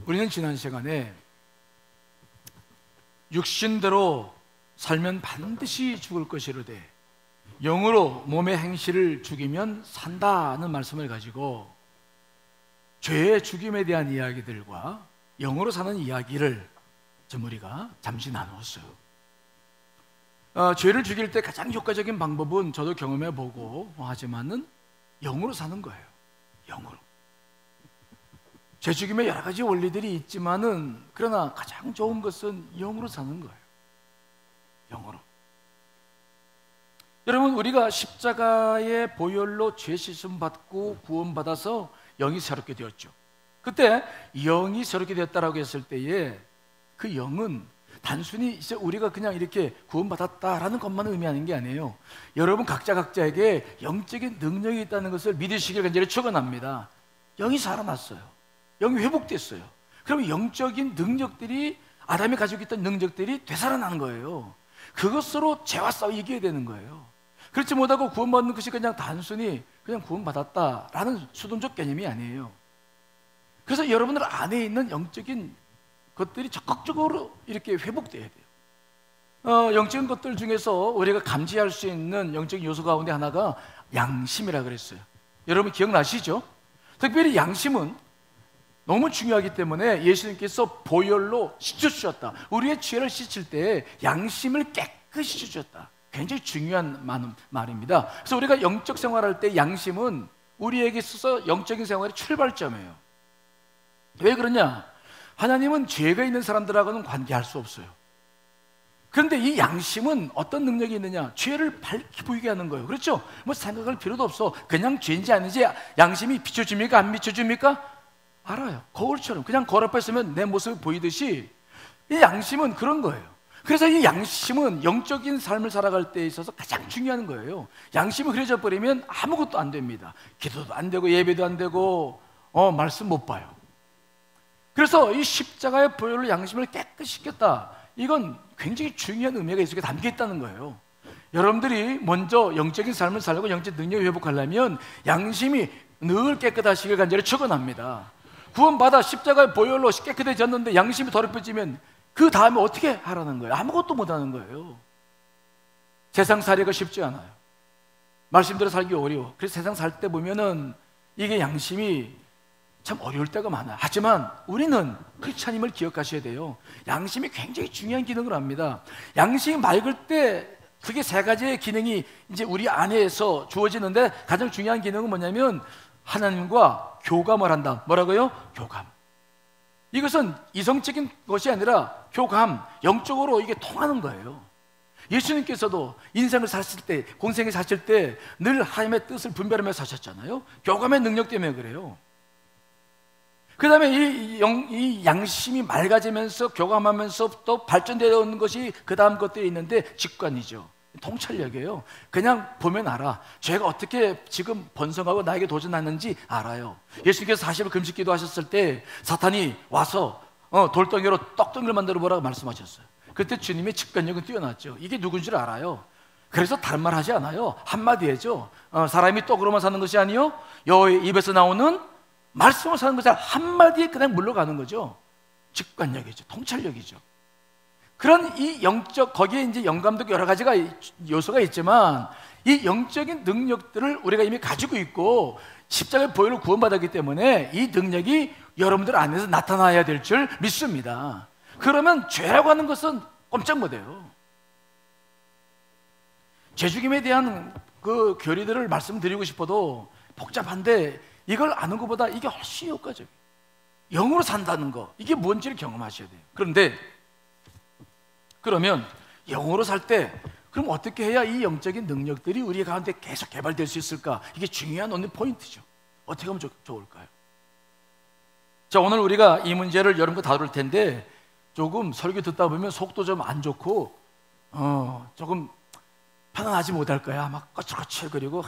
우리는 지난 시간에 육신대로 살면 반드시 죽을 것이로되 영으로 몸의 행실을 죽이면 산다는 말씀을 가지고 죄의 죽임에 대한 이야기들과 영으로 사는 이야기를 좀 우리가 잠시 나누었어요. 죄를 죽일 때 가장 효과적인 방법은 저도 경험해보고 하지만은 영으로 사는 거예요. 영으로. 죄 죽임에 여러 가지 원리들이 있지만은 그러나 가장 좋은 것은 영으로 사는 거예요. 영으로. 여러분, 우리가 십자가의 보혈로 죄 씻음 받고 구원받아서 영이 새롭게 되었죠. 그때 영이 새롭게 되었다라고 했을 때에 그 영은 단순히 이제 우리가 그냥 이렇게 구원받았다라는 것만 의미하는 게 아니에요. 여러분 각자에게 영적인 능력이 있다는 것을 믿으시길 간절히 축원합니다. 영이 살아났어요. 영이 회복됐어요. 그러면 영적인 능력들이, 아담이 가지고 있던 능력들이 되살아나는 거예요. 그것으로 죄와 싸워 이겨야 되는 거예요. 그렇지 못하고 구원받는 것이 그냥 단순히 그냥 구원받았다라는 수동적 개념이 아니에요. 그래서 여러분들 안에 있는 영적인 것들이 적극적으로 이렇게 회복돼야 돼요. 영적인 것들 중에서 우리가 감지할 수 있는 영적인 요소 가운데 하나가 양심이라 그랬어요. 여러분 기억나시죠? 특별히 양심은 너무 중요하기 때문에 예수님께서 보혈로 씻어주셨다. 우리의 죄를 씻을 때 양심을 깨끗이 씻어주셨다. 굉장히 중요한 말입니다. 그래서 우리가 영적 생활할 때 양심은 우리에게 있어서 영적인 생활의 출발점이에요. 왜 그러냐? 하나님은 죄가 있는 사람들하고는 관계할 수 없어요. 그런데 이 양심은 어떤 능력이 있느냐? 죄를 밝히 보이게 하는 거예요. 그렇죠? 뭐 생각할 필요도 없어. 그냥 죄인지 아닌지 양심이 비춰줍니까? 안 비춰줍니까? 알아요. 거울처럼 그냥 거울 앞에 있으면 내 모습이 보이듯이 이 양심은 그런 거예요. 그래서 이 양심은 영적인 삶을 살아갈 때 있어서 가장 중요한 거예요. 양심이 흐려져 버리면 아무것도 안 됩니다. 기도도 안 되고 예배도 안 되고 말씀 못 봐요. 그래서 이 십자가의 보혈로 양심을 깨끗이 씻겼다. 이건 굉장히 중요한 의미가 이 속에 담겨 있다는 거예요. 여러분들이 먼저 영적인 삶을 살고 영적 능력을 회복하려면 양심이 늘 깨끗하시길 간절히 축원합니다. 구원받아 십자가의 보혈로 깨끗해졌는데 양심이 더럽혀지면 그 다음에 어떻게 하라는 거예요? 아무것도 못하는 거예요. 세상 살기가 쉽지 않아요. 말씀대로 살기 어려워. 그래서 세상 살 때 보면은 이게 양심이 참 어려울 때가 많아요. 하지만 우리는 크리스찬임을 기억하셔야 돼요. 양심이 굉장히 중요한 기능을 합니다. 양심이 맑을 때 그게 세 가지의 기능이 이제 우리 안에서 주어지는데 가장 중요한 기능은 뭐냐면 하나님과 교감을 한다. 뭐라고요? 교감. 이것은 이성적인 것이 아니라 교감, 영적으로 이게 통하는 거예요. 예수님께서도 인생을 사실 때, 공생을 사실 때 늘 하나님의 뜻을 분별하며 사셨잖아요. 교감의 능력 때문에 그래요. 그 다음에 이 양심이 맑아지면서 교감하면서 또 발전되어 것이 그 다음 것들이 있는데 직관이죠. 통찰력이에요. 그냥 보면 알아. 죄가 어떻게 지금 번성하고 나에게 도전하는지 알아요. 예수님께서 40일 금식 기도하셨을 때 사탄이 와서 돌덩이로 떡덩이를 만들어 보라고 말씀하셨어요. 그때 주님의 직관력은 뛰어났죠. 이게 누군지를 알아요. 그래서 다른 말 하지 않아요. 한마디 해죠. 사람이 떡으로만 사는 것이 아니요 여호와의 입에서 나오는 말씀으로 사는 것이 한마디에 그냥 물러가는 거죠. 직관력이죠. 통찰력이죠. 그런 이 영적, 거기에 이제 영감도 여러 가지가 요소가 있지만 이 영적인 능력들을 우리가 이미 가지고 있고 십자가의 보혈로 구원받았기 때문에 이 능력이 여러분들 안에서 나타나야 될 줄 믿습니다. 그러면 죄라고 하는 것은 꼼짝 못해요. 죄 죽임에 대한 그 교리들을 말씀드리고 싶어도 복잡한데 이걸 아는 것보다 이게 훨씬 효과적이에요. 영으로 산다는 거, 이게 뭔지를 경험하셔야 돼요. 그러면 영으로 살 때 그럼 어떻게 해야 이 영적인 능력들이 우리 가운데 계속 개발될 수 있을까? 이게 중요한 오늘 포인트죠. 어떻게 하면 좋을까요? 자, 오늘 우리가 이 문제를 여러분과 다룰 텐데 조금 설교 듣다 보면 속도 좀 안 좋고 조금 편안하지 못할 거야. 막 거칠거리고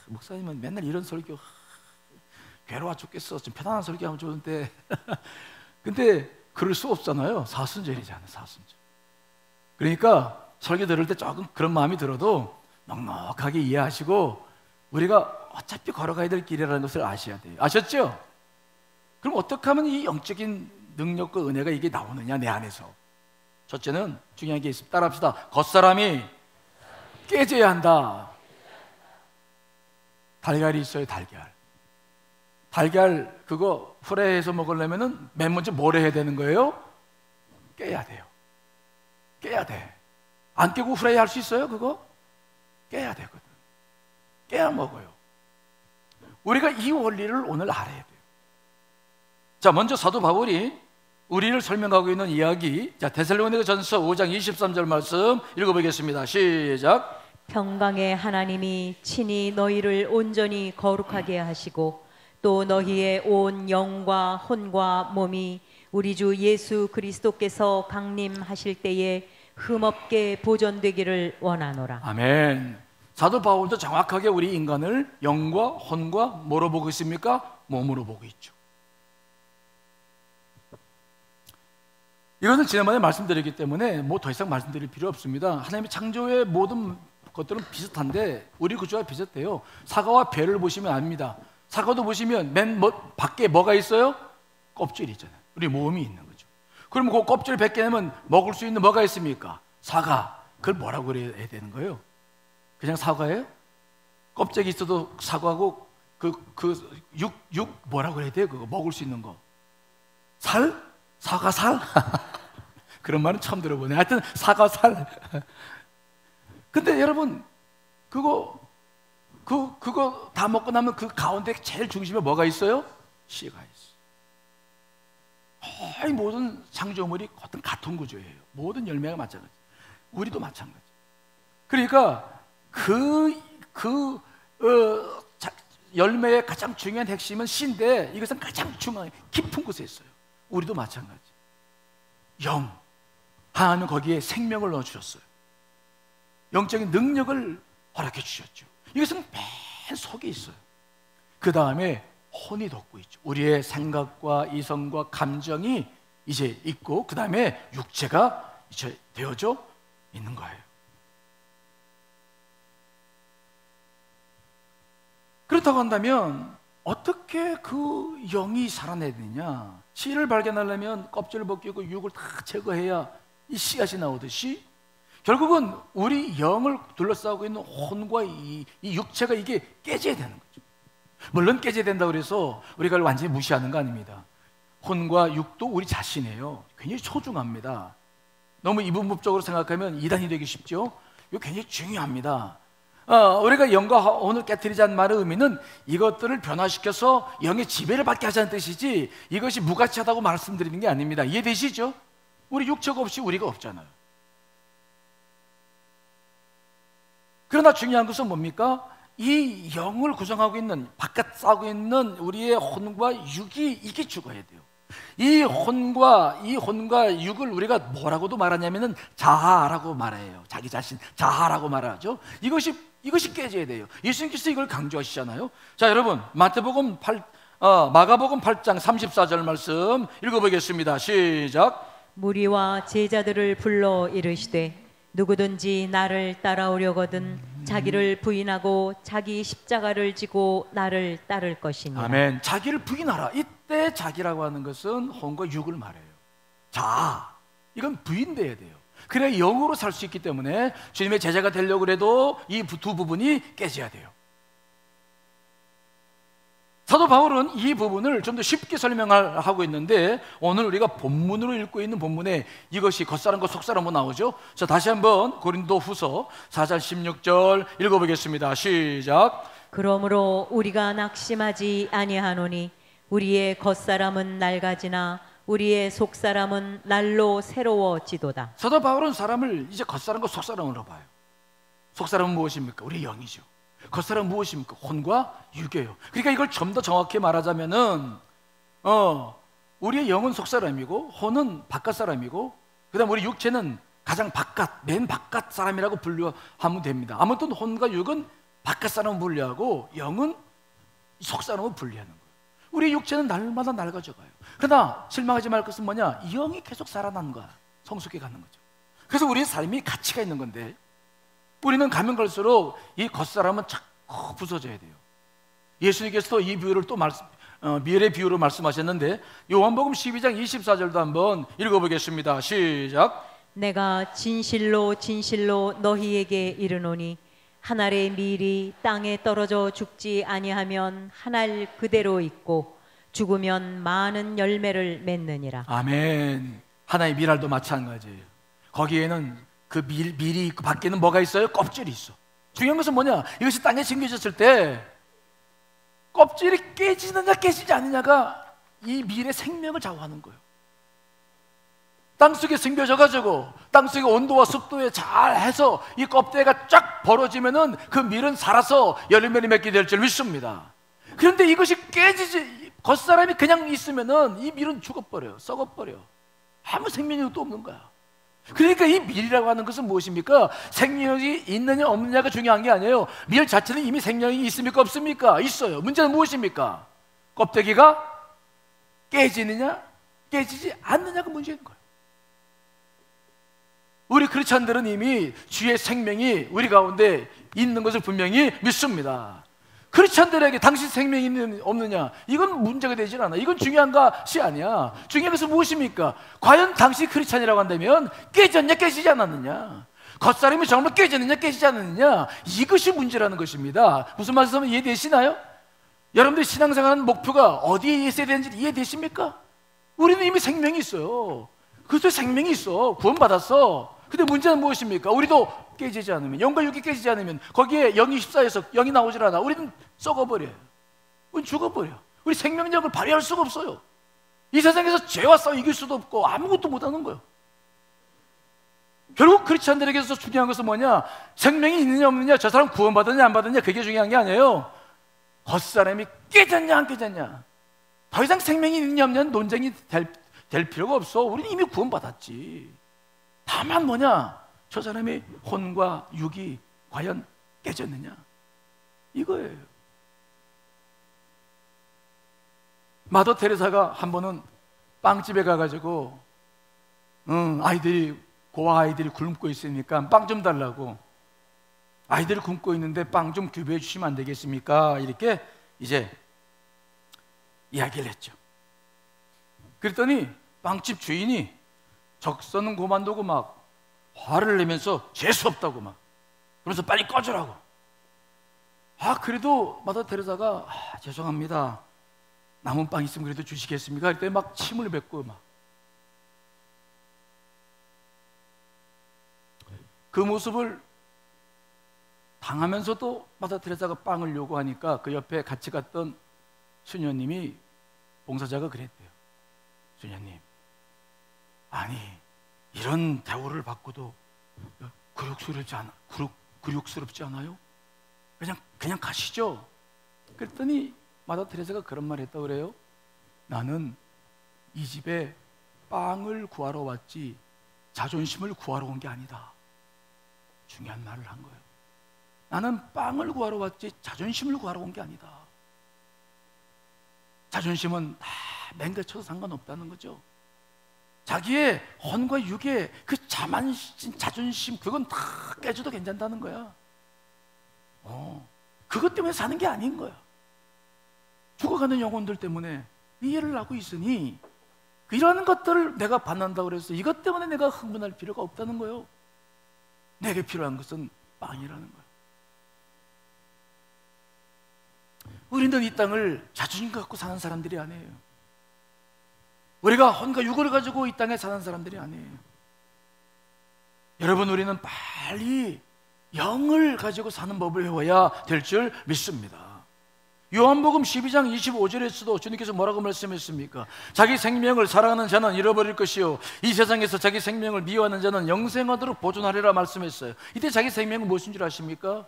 목사님은 맨날 이런 설교 괴로워 죽겠어. 좀 편안한 설교하면 좋은데 근데 그럴 수 없잖아요. 사순절이잖아요. 사순절. 그러니까 설교 들을 때 조금 그런 마음이 들어도 넉넉하게 이해하시고 우리가 어차피 걸어가야 될 길이라는 것을 아셔야 돼요. 아셨죠? 그럼 어떻게 하면 이 영적인 능력과 은혜가 이게 나오느냐 내 안에서. 첫째는 중요한 게 있습니다. 따라합시다. 겉사람이 깨져야 한다. 달걀이 있어요. 달걀 그거 후라이해서 먹으려면은 맨 먼저 뭘 해야 되는 거예요? 깨야 돼요. 깨야 돼. 안 깨고 후라이 할 수 있어요? 그거? 깨야 되거든. 깨야 먹어요. 우리가 이 원리를 오늘 알아야 돼요. 자, 먼저 사도 바울이 우리를 설명하고 있는 이야기, 자, 데살로니가전서 5장 23절 말씀 읽어보겠습니다. 시작. 평강의 하나님이 친히 너희를 온전히 거룩하게 하시고 또 너희의 온 영과 혼과 몸이 우리 주 예수 그리스도께서 강림하실 때에 흠없게 보존되기를 원하노라. 아멘. 사도 바울도 정확하게 우리 인간을 영과 혼과 뭐로 보고 있습니까? 몸으로 보고 있죠. 이것은 지난번에 말씀드렸기 때문에 뭐 더 이상 말씀드릴 필요 없습니다. 하나님의 창조의 모든 것들은 비슷한데 우리 구조와 비슷해요. 사과와 배를 보시면 압니다. 사과도 보시면 밖에 뭐가 있어요? 껍질이 있잖아요. 우리 몸이 있는 거죠. 그럼 그 껍질 벗겨내면 먹을 수 있는 뭐가 있습니까? 사과. 그걸 뭐라고 그래야 되는 거예요? 그냥 사과예요? 껍데기 있어도 사과고 육 뭐라고 그래야 돼요? 그거 먹을 수 있는 거. 살? 사과살? 그런 말은 처음 들어보네. 하여튼 사과살. 근데 여러분 그거 다 먹고 나면 그 가운데 제일 중심에 뭐가 있어요? 씨가 있어요. 거의 모든 창조물이 어떤 같은 구조예요. 모든 열매가 마찬가지. 우리도 마찬가지. 그러니까 열매의 가장 중요한 핵심은 씨인데 이것은 가장 중요한 깊은 곳에 있어요. 우리도 마찬가지. 영, 하나님은 거기에 생명을 넣어주셨어요. 영적인 능력을 허락해 주셨죠. 이것은 맨 속에 있어요. 그 다음에 혼이 덮고 있죠. 우리의 생각과 이성과 감정이 이제 있고 그 다음에 육체가 이제 되어져 있는 거예요. 그렇다고 한다면 어떻게 그 영이 살아내야 되느냐? 씨를 발견하려면 껍질을 벗기고 육을 다 제거해야 이 씨앗이 나오듯이 결국은 우리 영을 둘러싸고 있는 혼과 이 육체가 이게 깨져야 되는 거죠. 물론 깨져야 된다고 해서 우리가 완전히 무시하는 거 아닙니다. 혼과 육도 우리 자신이에요. 굉장히 소중합니다. 너무 이분법적으로 생각하면 이단이 되기 쉽죠. 이거 굉장히 중요합니다. 우리가 영과 혼을 깨트리자는 말의 의미는 이것들을 변화시켜서 영의 지배를 받게 하자는 뜻이지 이것이 무가치하다고 말씀드리는 게 아닙니다. 이해되시죠? 우리 육체가 없이 우리가 없잖아요. 그러나 중요한 것은 뭡니까? 이 영을 구성하고 있는 바깥 싸고 있는 우리의 혼과 육이 이게 죽어야 돼요. 이 혼과 육을 우리가 뭐라고도 말하냐면은 자아라고 말해요. 자기 자신 자아라고 말하죠. 이것이 깨져야 돼요. 예수님께서 이걸 강조하시잖아요. 자, 여러분 마가복음 8장 34절 말씀 읽어보겠습니다. 시작. 무리와 제자들을 불러 이르시되 누구든지 나를 따라오려거든 자기를 부인하고 자기 십자가를 지고 나를 따를 것이니라. 아멘. 자기를 부인하라. 이때 자기라고 하는 것은 혼과 육을 말해요. 자, 이건 부인돼야 돼요. 그래야 영으로 살 수 있기 때문에 주님의 제자가 되려고 해도 이 두 부분이 깨져야 돼요. 사도 바울은 이 부분을 좀 더 쉽게 설명하고 있는데 오늘 우리가 본문으로 읽고 있는 본문에 이것이 겉사람과 속사람으로 나오죠. 자, 다시 한번 고린도후서 4장 16절 읽어보겠습니다. 시작. 그러므로 우리가 낙심하지 아니하노니 우리의 겉사람은 낡아지나 우리의 속사람은 날로 새로워지도다. 사도 바울은 사람을 이제 겉사람과 속사람으로 봐요. 속사람은 무엇입니까? 우리 영이죠. 겉사람은 무엇입니까? 혼과 육이에요. 그러니까 이걸 좀 더 정확히 말하자면은 우리의 영은 속사람이고 혼은 바깥 사람이고 그다음 우리 육체는 가장 맨 바깥 사람이라고 분류하면 됩니다. 아무튼 혼과 육은 바깥 사람을 분류하고 영은 속사람을 분류하는 거예요. 우리 육체는 날마다 낡아져 가요. 그러나 실망하지 말 것은 뭐냐? 영이 계속 살아나는 거야. 성숙해 가는 거죠. 그래서 우리의 삶이 가치가 있는 건데 우리는 가면 갈수록 이 겉사람은 자꾸 부서져야 돼요. 예수님께서도 이 비유를 또 미래 비유로 말씀하셨는데 요한복음 12장 24절도 한번 읽어보겠습니다. 시작. 내가 진실로 진실로 너희에게 이르노니 한 알의 밀이 땅에 떨어져 죽지 아니하면 한 알 그대로 있고 죽으면 많은 열매를 맺느니라. 아멘. 하나의 밀알도 마찬가지예요. 거기에는 그 밀이 있고 밖에는 뭐가 있어요? 껍질이 있어. 중요한 것은 뭐냐? 이것이 땅에 심겨졌을 때 껍질이 깨지느냐 깨지지 않느냐가 이 밀의 생명을 좌우하는 거예요. 땅속에 심겨져가지고 땅속의 온도와 습도에 잘 해서 이 껍데기가 쫙 벌어지면은 그 밀은 살아서 열매를 맺게 될 줄 믿습니다. 그런데 이것이 깨지지, 겉사람이 그냥 있으면은 이 밀은 죽어버려요. 썩어버려. 아무 생명력도 없는 거야. 그러니까 이 밀이라고 하는 것은 무엇입니까? 생명이 있느냐 없느냐가 중요한 게 아니에요. 밀 자체는 이미 생명이 있습니까 없습니까? 있어요. 문제는 무엇입니까? 껍데기가 깨지느냐 깨지지 않느냐가 문제인 거예요. 우리 크리스찬들은 이미 주의 생명이 우리 가운데 있는 것을 분명히 믿습니다. 크리스찬들에게 당신 생명이 있느냐 없느냐 이건 문제가 되질 않아. 이건 중요한 것이 아니야. 중요한 것은 무엇입니까? 과연 당신이 크리스찬이라고 한다면 깨졌냐 깨지지 않았느냐, 겉사람이 정말 깨졌느냐 깨지지 않았느냐, 이것이 문제라는 것입니다. 무슨 말씀을 이해되시나요? 여러분들 신앙생활하는 목표가 어디에 있어야 되는지 이해되십니까? 우리는 이미 생명이 있어요. 그래서 생명이 있어. 구원받았어. 근데 문제는 무엇입니까? 우리도 깨지지 않으면, 영과 육이 깨지지 않으면 거기에 영이 휩싸여서 영이 나오질 않아. 우리는 썩어버려요. 우리는 죽어버려. 우리 생명력을 발휘할 수가 없어요. 이 세상에서 죄와 싸워 이길 수도 없고 아무것도 못하는 거예요. 결국 크리스찬들에게서 중요한 것은 뭐냐? 생명이 있느냐 없느냐, 저 사람 구원받았냐 안 받았냐, 그게 중요한 게 아니에요. 겉사람이 깨졌냐 안 깨졌냐, 더 이상 생명이 있느냐 없느냐는 논쟁이 될 필요가 없어. 우리는 이미 구원받았지. 다만 뭐냐? 저 사람의 혼과 육이 과연 깨졌느냐, 이거예요. 마더 테레사가 한 번은 빵집에 가가지고 고아 아이들이 굶고 있으니까 빵 좀 달라고, 아이들이 굶고 있는데 빵 좀 교배해 주시면 안 되겠습니까? 이렇게 이제 이야기를 했죠. 그랬더니 빵집 주인이 적서는 고만두고 막 화를 내면서 재수 없다고 막 그러면서 빨리 꺼주라고. 그래도 마더 테레사가 죄송합니다, 남은 빵 있으면 그래도 주시겠습니까? 그랬더니 막 침을 뱉고 막. 그 모습을 당하면서도 마더 테레사가 빵을 요구하니까 그 옆에 같이 갔던 수녀님이, 봉사자가 그랬대요. 수녀님, 아니 이런 대우를 받고도 굴욕스럽지 않아요? 그냥 가시죠. 그랬더니 마더 테레사가 그런 말 했다고 그래요. 나는 이 집에 빵을 구하러 왔지 자존심을 구하러 온 게 아니다. 중요한 말을 한 거예요. 나는 빵을 구하러 왔지 자존심을 구하러 온 게 아니다. 자존심은 다 맹가쳐도 상관없다는 거죠. 자기의 혼과 육의 그 자존심, 그건 다 깨져도 괜찮다는 거야. 그것 때문에 사는 게 아닌 거야. 죽어가는 영혼들 때문에 이해를 하고 있으니 이러한 것들을 내가 받는다고 그래서 이것 때문에 내가 흥분할 필요가 없다는 거예요. 내게 필요한 것은 빵이라는 거예요. 우리는 이 땅을 자존심 갖고 사는 사람들이 아니에요. 우리가 혼과 육을 가지고 이 땅에 사는 사람들이 아니에요. 여러분, 우리는 빨리 영을 가지고 사는 법을 배워야 될 줄 믿습니다. 요한복음 12장 25절에서도 주님께서 뭐라고 말씀했습니까? 자기 생명을 사랑하는 자는 잃어버릴 것이요, 이 세상에서 자기 생명을 미워하는 자는 영생하도록 보존하리라 말씀했어요. 이때 자기 생명은 무엇인 줄 아십니까?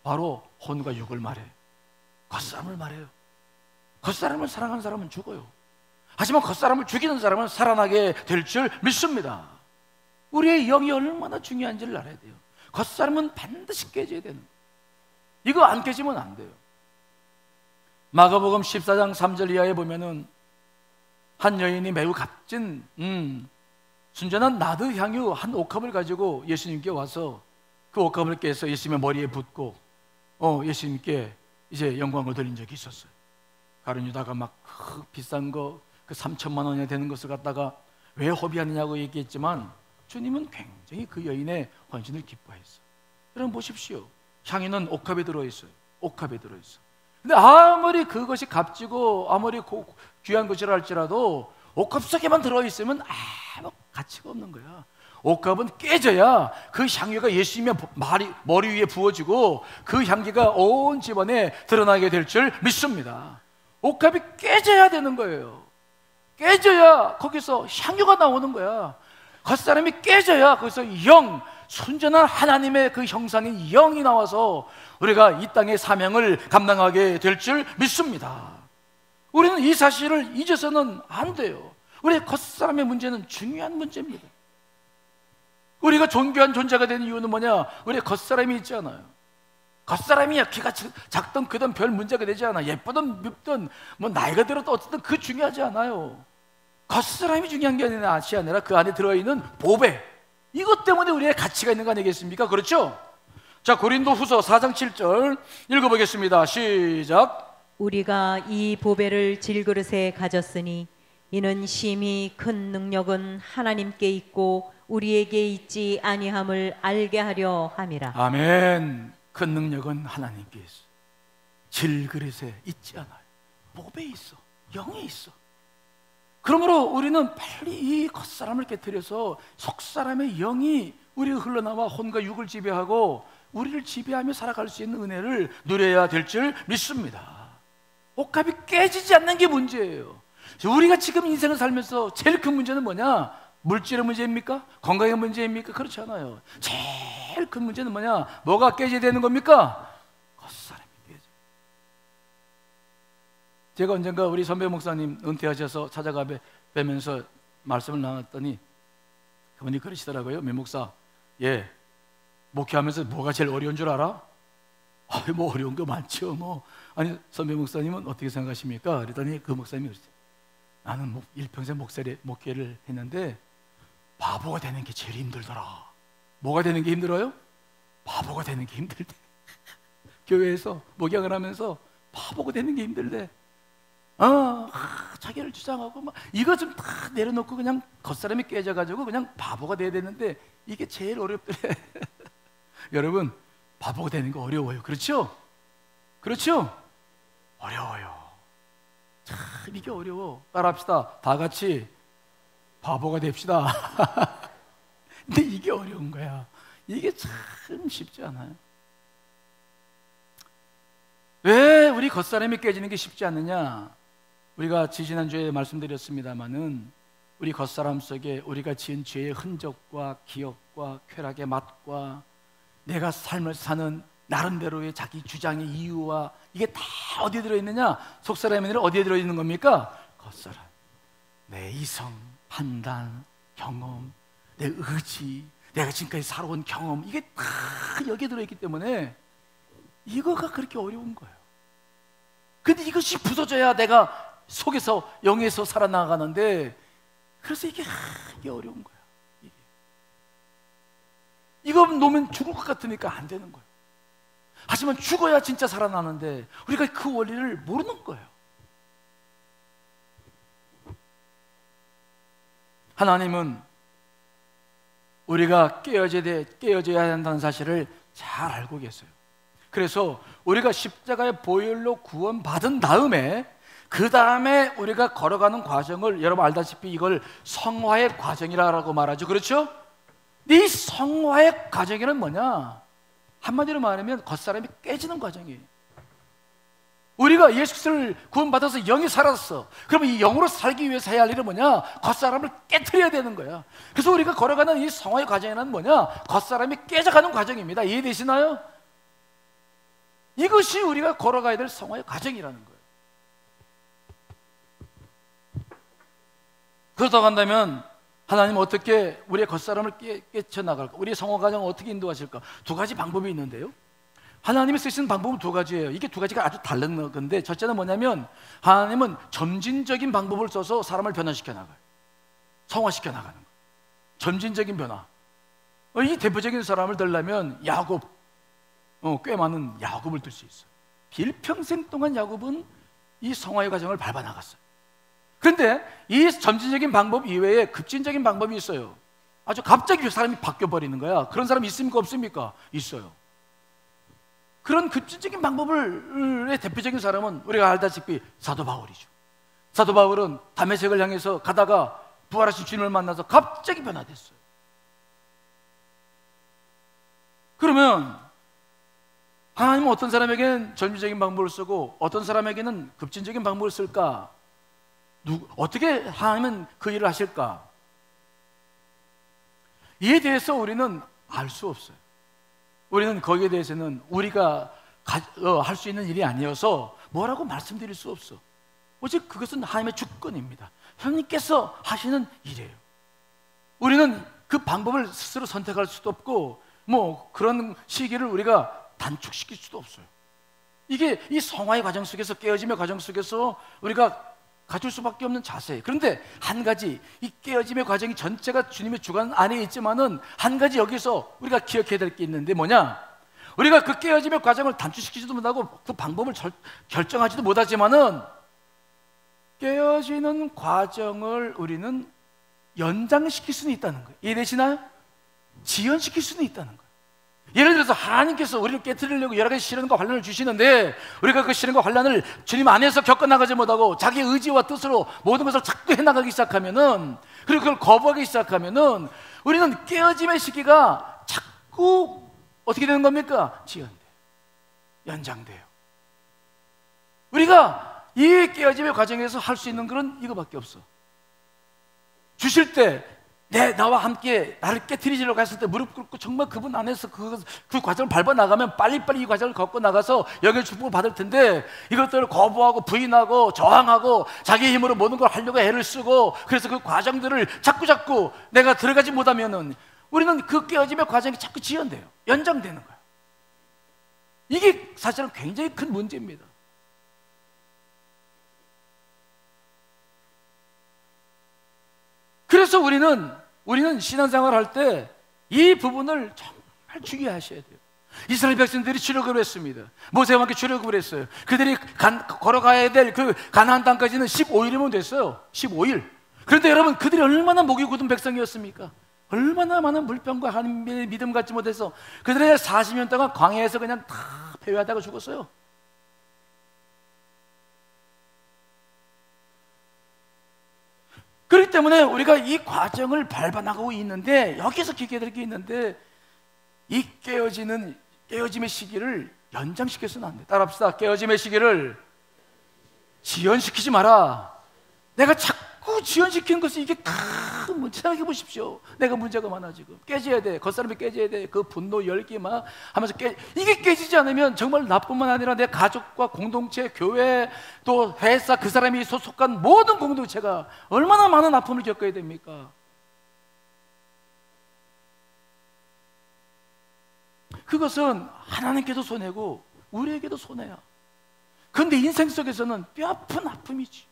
바로 혼과 육을 말해요. 겉사람을 말해요. 겉사람을 사랑하는 사람은 죽어요. 하지만 겉사람을 죽이는 사람은 살아나게 될 줄 믿습니다. 우리의 영이 얼마나 중요한지를 알아야 돼요. 겉사람은 반드시 깨져야 되는 거예요. 이거 안 깨지면 안 돼요. 마가복음 14장 3절 이하에 보면은 한 여인이 매우 값진 순전한 나드 향유 한 옥합을 가지고 예수님께 와서 그 옥합을 깨서 예수님의 머리에 붓고 예수님께 이제 영광을 돌린 적이 있었어요. 가룟 유다가 막 비싼 거 그 3천만 원이 되는 것을 갖다가 왜 허비하느냐고 얘기했지만 주님은 굉장히 그 여인의 헌신을 기뻐했어요. 여러분 보십시오. 향유는 옥합에 들어있어요. 옥합에 들어있어. 근데 아무리 그것이 값지고 아무리 귀한 것이라 할지라도 옥합 속에만 들어있으면 아무 가치가 없는 거야. 옥합은 깨져야 그 향유가 예수님의 머리 위에 부어지고 그 향기가 온 집안에 드러나게 될 줄 믿습니다. 옥합이 깨져야 되는 거예요. 깨져야 거기서 향유가 나오는 거야. 겉사람이 깨져야 거기서 순전한 하나님의 그 형상인 영이 나와서 우리가 이 땅의 사명을 감당하게 될 줄 믿습니다. 우리는 이 사실을 잊어서는 안 돼요. 우리의 겉사람의 문제는 중요한 문제입니다. 우리가 존귀한 존재가 되는 이유는 뭐냐? 우리의 겉사람이 있잖아요. 겉사람이야 키가 작든 크든 별 문제가 되지 않아. 예쁘든 밉든 뭐 나이가 들어도 어쨌든 그 중요하지 않아요. 겉사람이 중요한 게 아니라 그 안에 들어있는 보배, 이것 때문에 우리의 가치가 있는 거 아니겠습니까? 그렇죠? 자, 고린도후서 4장 7절 읽어보겠습니다. 시작. 우리가 이 보배를 질그릇에 가졌으니 이는 심히 큰 능력은 하나님께 있고 우리에게 있지 아니함을 알게 하려 함이라. 아멘. 큰 능력은 하나님께 있어. 질그릇에 있지 않아요. 보배에 있어. 영에 있어. 그러므로 우리는 빨리 이 겉사람을 깨트려서 속사람의 영이 우리가 흘러나와 혼과 육을 지배하고 우리를 지배하며 살아갈 수 있는 은혜를 누려야 될 줄 믿습니다. 옥합이 깨지지 않는 게 문제예요. 우리가 지금 인생을 살면서 제일 큰 문제는 뭐냐? 물질의 문제입니까? 건강의 문제입니까? 그렇지 않아요. 제일 큰 문제는 뭐냐? 뭐가 깨져야 되는 겁니까? 겉사람이 깨져. 제가 언젠가 우리 선배 목사님 은퇴하셔서 찾아가 뵈면서 말씀을 나눴더니 그분이 그러시더라고요. 매 목사, 예, 목회하면서 뭐가 제일 어려운 줄 알아? 뭐 어려운 거 많죠. 아니, 선배 목사님은 어떻게 생각하십니까? 그랬더니 그 목사님이 그러시죠. 나는 일평생 목회를 했는데 바보가 되는 게 제일 힘들더라. 뭐가 되는 게 힘들어요? 바보가 되는 게 힘들대. 교회에서 목양을 하면서 바보가 되는 게 힘들대. 자기를 주장하고 막 이거 좀 다 내려놓고 그냥 겉사람이 깨져가지고 그냥 바보가 돼야 되는데 이게 제일 어렵더래. 여러분, 바보가 되는 거 어려워요. 그렇죠? 그렇죠? 어려워요. 참 이게 어려워. 따라합시다. 다 같이 바보가 됩시다. 근데 이게 어려운 거야. 이게 참 쉽지 않아요. 왜 우리 겉사람이 깨지는 게 쉽지 않느냐? 우리가 지지난주에 말씀드렸습니다마는 우리 겉사람 속에 우리가 지은 죄의 흔적과 기억과 쾌락의 맛과 내가 삶을 사는 나름대로의 자기 주장의 이유와 이게 다 어디에 들어있느냐? 속사람이 어디에 들어있는 겁니까? 겉사람. 내 이성, 판단, 경험, 내 의지, 내가 지금까지 살아온 경험, 이게 다 여기에 들어있기 때문에 이거가 그렇게 어려운 거예요. 근데 이것이 부서져야 내가 속에서 영에서 살아나가는데, 그래서 이게 어려운 거야. 이거 놓으면 죽을 것 같으니까 안 되는 거예요. 하지만 죽어야 진짜 살아나는데 우리가 그 원리를 모르는 거예요. 하나님은 우리가 깨어져야 한다는 사실을 잘 알고 계세요. 그래서 우리가 십자가의 보혈로 구원받은 다음에 그 다음에 우리가 걸어가는 과정을 여러분 알다시피 이걸 성화의 과정이라고 말하죠. 그렇죠? 이 성화의 과정이란 뭐냐? 한마디로 말하면 겉사람이 깨지는 과정이에요. 우리가 예수 그리스도를 구원받아서 영이 살았어. 그러면 이 영으로 살기 위해서 해야 할 일은 뭐냐? 겉사람을 깨트려야 되는 거야. 그래서 우리가 걸어가는 이 성화의 과정이란 뭐냐? 겉사람이 깨져가는 과정입니다. 이해되시나요? 이것이 우리가 걸어가야 될 성화의 과정이라는 거예요. 그렇다고 한다면 하나님은 어떻게 우리의 겉사람을 깨쳐나갈까? 우리의 성화 과정을 어떻게 인도하실까? 두 가지 방법이 있는데요. 하나님이 쓰시는 방법은 두 가지예요. 이게 두 가지가 아주 다른 건데, 첫째는 뭐냐면 하나님은 점진적인 방법을 써서 사람을 변화시켜 나가요. 성화시켜 나가는 거예요. 점진적인 변화. 이 대표적인 사람을 들려면 야곱, 꽤 많은 야곱을 들 수 있어요. 일평생 동안 야곱은 이 성화의 과정을 밟아 나갔어요. 그런데 이 점진적인 방법 이외에 급진적인 방법이 있어요. 아주 갑자기 사람이 바뀌어버리는 거야. 그런 사람 있습니까? 없습니까? 있어요. 그런 급진적인 방법의 대표적인 사람은 우리가 알다시피 사도 바울이죠. 사도 바울은 다메섹을 향해서 가다가 부활하신 주님을 만나서 갑자기 변화됐어요. 그러면 하나님은 어떤 사람에게는 점진적인 방법을 쓰고 어떤 사람에게는 급진적인 방법을 쓸까? 어떻게 하나님은 그 일을 하실까? 이에 대해서 우리는 알 수 없어요. 우리는 거기에 대해서는 우리가 할 수 있는 일이 아니어서 뭐라고 말씀드릴 수 없어. 오직 그것은 하나님의 주권입니다. 하나님께서 하시는 일이에요. 우리는 그 방법을 스스로 선택할 수도 없고 뭐 그런 시기를 우리가 단축시킬 수도 없어요. 이게 이 성화의 과정 속에서, 깨어짐의 과정 속에서 우리가 가질 수밖에 없는 자세. 그런데 한 가지, 이 깨어짐의 과정이 전체가 주님의 주관 안에 있지만은 한 가지 여기서 우리가 기억해야 될 게 있는데 뭐냐? 우리가 그 깨어짐의 과정을 단축시키지도 못하고 그 방법을 결정하지도 못하지만은 깨어지는 과정을 우리는 연장시킬 수는 있다는 거예요. 이해되시나요? 지연시킬 수는 있다는 거예요. 예를 들어서 하나님께서 우리를 깨트리려고 여러 가지 시련과 환난을 주시는데 우리가 그 시련과 환난을 주님 안에서 겪어나가지 못하고 자기 의지와 뜻으로 모든 것을 자꾸 해나가기 시작하면은, 그리고 그걸 거부하기 시작하면은 우리는 깨어짐의 시기가 자꾸 어떻게 되는 겁니까? 지연돼요. 연장돼요. 우리가 이 깨어짐의 과정에서 할 수 있는 것은 이거밖에 없어. 주실 때 나와 함께 나를 깨트리시려고 했을 때 무릎 꿇고 정말 그분 안에서 그 과정을 밟아 나가면 빨리빨리 이 과정을 걷고 나가서 영의 축복을 받을 텐데, 이것들을 거부하고 부인하고 저항하고 자기 힘으로 모든 걸 하려고 애를 쓰고, 그래서 그 과정들을 자꾸 내가 들어가지 못하면은 우리는 그 깨어짐의 과정이 자꾸 지연돼요. 연장되는 거예요. 이게 사실은 굉장히 큰 문제입니다. 그래서 우리는 신앙생활 할 때 이 부분을 정말 중요하셔야 돼요. 이스라엘 백성들이 출애굽을 했습니다. 모세와 함께 출애굽을 했어요. 그들이 걸어가야 될 그 가나안 땅까지는 15일이면 됐어요. 15일. 그런데 여러분, 그들이 얼마나 목이 굳은 백성이었습니까? 얼마나 많은 불평과 하나님의 믿음 갖지 못해서 그들의 40년 동안 광야에서 그냥 다 패배하다가 죽었어요. 그렇기 때문에 우리가 이 과정을 밟아나가고 있는데, 여기서 기억해야 될 게 있는데, 이 깨어짐의 시기를 연장시켜서는 안 돼. 따라합시다. 깨어짐의 시기를 지연시키지 마라. 내가 자꾸 지연시키는 것은 이게 큰 문제. 생각해 보십시오. 내가 문제가 많아. 지금 깨져야 돼. 겉사람이 깨져야 돼. 그 분노, 열기 막 하면서 이게 깨지지 않으면 정말 나뿐만 아니라 내 가족과 공동체, 교회, 또 회사, 그 사람이 소속한 모든 공동체가 얼마나 많은 아픔을 겪어야 됩니까? 그것은 하나님께도 손해고 우리에게도 손해야. 그런데 인생 속에서는 뼈아픈 아픔이지.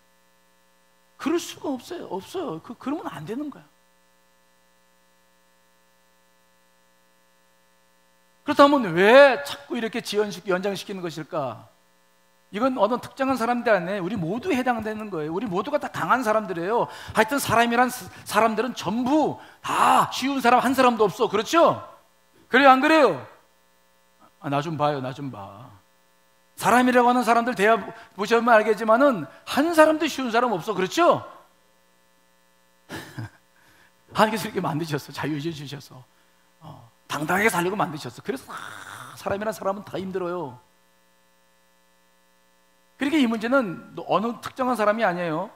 그럴 수가 없어요. 그러면 안 되는 거야. 그렇다면 왜 자꾸 이렇게 연장시키는 것일까? 이건 어떤 특정한 사람들 안에 우리 모두 해당되는 거예요. 우리 모두가 다 강한 사람들이에요. 하여튼 사람이란 사람들은 전부 다 쉬운 사람 한 사람도 없어. 그렇죠? 그래요, 안 그래요? 나 좀 봐요, 나 좀 봐. 사람이라고 하는 사람들 대화 보시면 알겠지만은 한 사람도 쉬운 사람 없어. 그렇죠? 하나님께서 이렇게 만드셨어. 자유의지 주셔서 당당하게 살려고 만드셨어. 그래서 사람이란 사람은 다 힘들어요. 그러니까 이 문제는 어느 특정한 사람이 아니에요.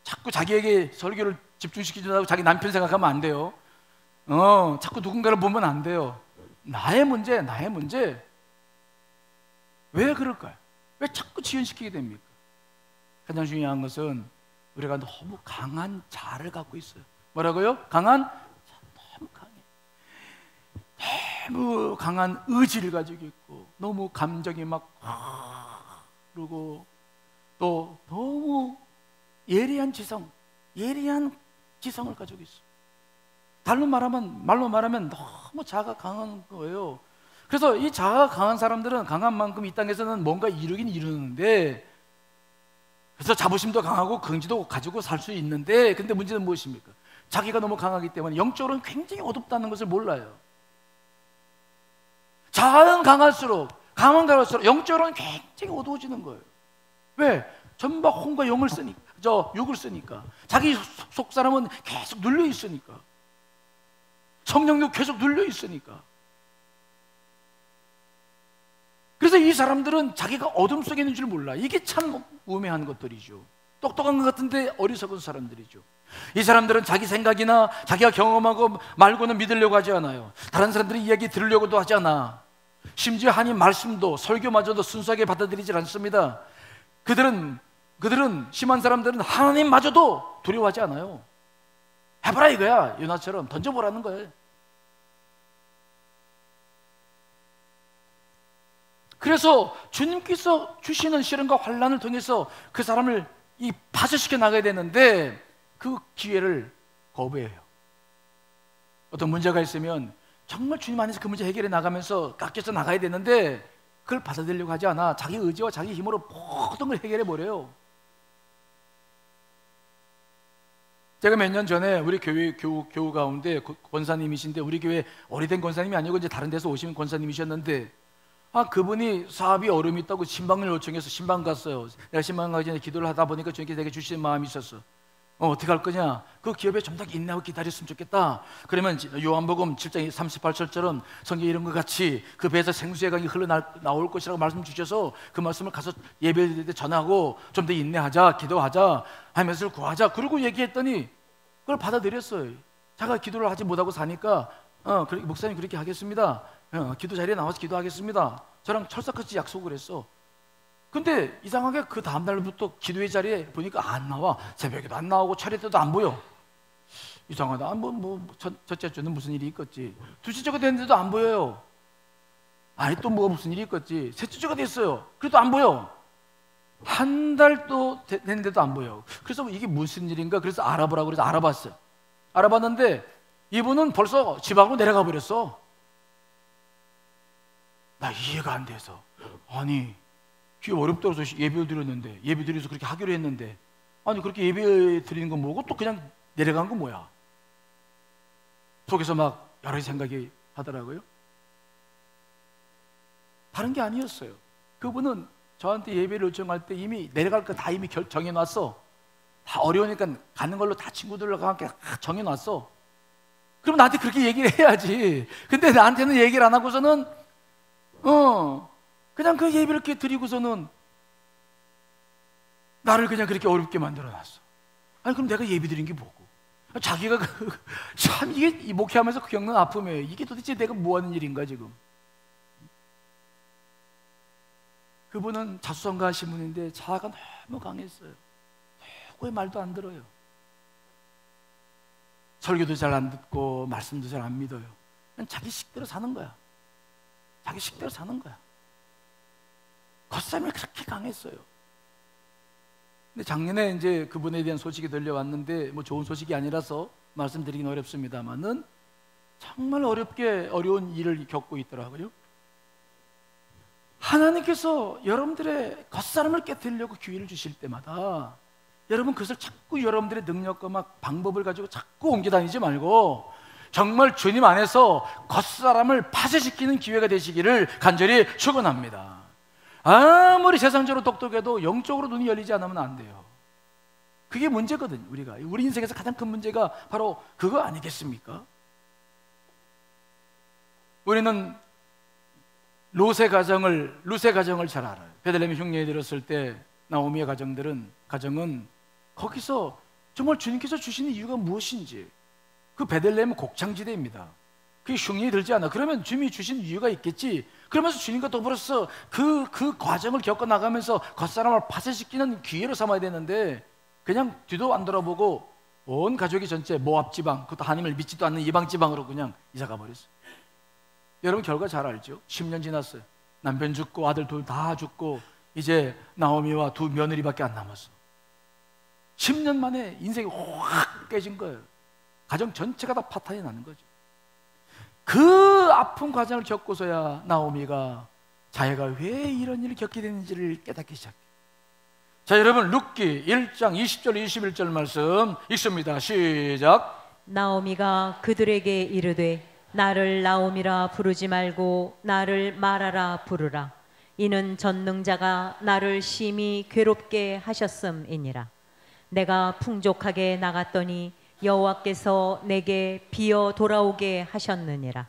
자꾸 자기에게 설교를 집중시키지 않고 자기 남편 생각하면 안 돼요. 자꾸 누군가를 보면 안 돼요. 나의 문제. 왜 그럴까요? 왜 자꾸 지연시키게 됩니까? 가장 중요한 것은 우리가 너무 강한 자를 갖고 있어요. 뭐라고요? 너무 강한 의지를 가지고 있고, 너무 감정이 막 그러고, 또 너무 예리한 지성을 가지고 있어. 말로 말하면 너무 자아가 강한 거예요. 그래서 이 자아가 강한 사람들은 강한 만큼 이 땅에서는 뭔가 이루긴 이루는데, 그래서 자부심도 강하고 긍지도 가지고 살 수 있는데, 근데 문제는 무엇입니까? 자기가 너무 강하기 때문에 영적으로는 굉장히 어둡다는 것을 몰라요. 자아는 강하면 갈수록 영적으로는 굉장히 어두워지는 거예요. 왜? 전부 혼과 영을 쓰니까, 육을 쓰니까. 자기 속 사람은 계속 눌려 있으니까. 성령도 계속 눌려 있으니까. 그래서 이 사람들은 자기가 어둠 속에 있는 줄 몰라. 이게 참 우매한 것들이죠. 똑똑한 것 같은데 어리석은 사람들이죠. 이 사람들은 자기 생각이나 자기가 경험하고 말고는 믿으려고 하지 않아요. 다른 사람들의 이야기 들으려고도 하지 않아. 심지어 하나님 말씀도, 설교마저도 순수하게 받아들이지 않습니다. 그들은 심한 사람들은 하나님마저도 두려워하지 않아요. 해보라 이거야. 요나처럼 던져보라는 거예요. 그래서 주님께서 주시는 시련과 환난을 통해서 그 사람을 파쇄시켜 나가야 되는데 그 기회를 거부해요. 어떤 문제가 있으면 정말 주님 안에서 그 문제 해결해 나가면서 깎여서 나가야 되는데 그걸 받아들이려고 하지 않아. 자기 의지와 자기 힘으로 모든 걸 해결해 버려요. 제가 몇 년 전에 우리 교회 교우 가운데 권사님이신데, 우리 교회 오래된 권사님이 아니고 이제 다른 데서 오신 권사님이셨는데, 그분이 사업이 어려움이 있다고 신방을 요청해서 신방 갔어요. 내가 신방 가기 전에 기도를 하다 보니까 주님께서 내게 주시는 마음이 있었어. 어떻게 할 거냐? 그 기업에 좀 더 인내하고 기다렸으면 좋겠다. 그러면 요한복음 7장 38절처럼 성경에 이런 것 같이 그 배에서 생수의 강이 흘러나올 것이라고 말씀 주셔서 그 말씀을 가서 예배드릴 때 전하고 좀 더 인내하자, 기도하자, 하면서 구하자. 그러고 얘기했더니 그걸 받아들였어요. 자기가 기도를 하지 못하고 사니까 목사님 그렇게 하겠습니다. 기도 자리에 나와서 기도하겠습니다. 저랑 철석같이 약속을 했어. 근데 이상하게 그 다음날부터 기도의 자리에 보니까 안 나와. 새벽에도 안 나오고 차례 때도 안 보여. 이상하다. 첫째 주는 무슨 일이 있겠지. 둘째 주가 됐는데도 안 보여요. 아니 또 뭐가 무슨 일이 있겠지. 셋째 주가 됐어요. 그래도 안 보여. 한 달도 됐는데도 안 보여. 그래서 이게 무슨 일인가, 그래서 알아보라고 그래서 알아봤어요. 알아봤는데 이분은 벌써 지방으로 내려가 버렸어. 나 이해가 안 돼서, 아니 귀에 어렵다고 해서 예배 드렸는데, 예배 드려서 그렇게 하기로 했는데, 아니 그렇게 예배 드리는 건 뭐고 또 그냥 내려간 건 뭐야? 속에서 막 여러 생각이 하더라고요. 다른 게 아니었어요. 그분은 저한테 예배를 요청할 때 이미 내려갈 거 다 이미 정해놨어. 다 어려우니까 가는 걸로 다 친구들과 함께 정해놨어. 그럼 나한테 그렇게 얘기를 해야지. 근데 나한테는 얘기를 안 하고서는 그냥 그 예배를 이렇게 드리고서는 나를 그냥 그렇게 어렵게 만들어놨어. 아니 그럼 내가 예배 드린 게 뭐고? 자기가 참 이게 목회하면서 겪는 아픔이에요. 이게 도대체 내가 뭐 하는 일인가 지금? 그분은 자수성가하신 분인데 자아가 너무 강했어요. 누구의 말도 안 들어요. 설교도 잘 안 듣고 말씀도 잘 안 믿어요. 그냥 자기 식대로 사는 거야. 자기 식대로 사는 거야. 겉삼이 그렇게 강했어요. 근데 작년에 이제 그분에 대한 소식이 들려왔는데 뭐 좋은 소식이 아니라서 말씀드리긴 어렵습니다만은 정말 어려운 일을 겪고 있더라고요. 하나님께서 여러분들의 겉사람을 깨뜨리려고 기회를 주실 때마다 여러분 그것을 자꾸 여러분들의 능력과 막 방법을 가지고 자꾸 옮겨 다니지 말고 정말 주님 안에서 겉사람을 파쇄시키는 기회가 되시기를 간절히 축원합니다. 아무리 세상적으로 똑똑해도 영적으로 눈이 열리지 않으면 안 돼요. 그게 문제거든요. 우리 인생에서 가장 큰 문제가 바로 그거 아니겠습니까? 우리는 루세 가정을 잘 알아요. 베들레헴 흉년이 들었을 때 나오미의 가정은 거기서 정말 주님께서 주시는 이유가 무엇인지, 그 베들레헴은 곡창지대입니다. 그게 흉년이 들지 않아. 그러면 주님이 주신 이유가 있겠지. 그러면서 주님과 더불어서 그 과정을 겪어나가면서 겉사람을 파쇄시키는 기회로 삼아야 되는데 그냥 뒤도 안 돌아보고 온 가족이 전체 모압 지방, 그것도 하나님을 믿지도 않는 이방 지방으로 그냥 이사가 버렸어요. 여러분 결과 잘 알죠? 10년 지났어요. 남편 죽고 아들 둘 다 죽고 이제 나오미와 두 며느리밖에 안 남았어. 10년 만에 인생이 확 깨진 거예요. 가정 전체가 다 파탄이 나는 거죠. 그 아픈 과정을 겪고서야 나오미가 자기가 왜 이런 일을 겪게 되는지를 깨닫기 시작해요. 자, 여러분 룻기 1장 20절 21절 말씀 읽습니다. 시작. 나오미가 그들에게 이르되 나를 나오미라 부르지 말고 나를 마라라 부르라. 이는 전능자가 나를 심히 괴롭게 하셨음이니라. 내가 풍족하게 나갔더니 여호와께서 내게 비어 돌아오게 하셨느니라.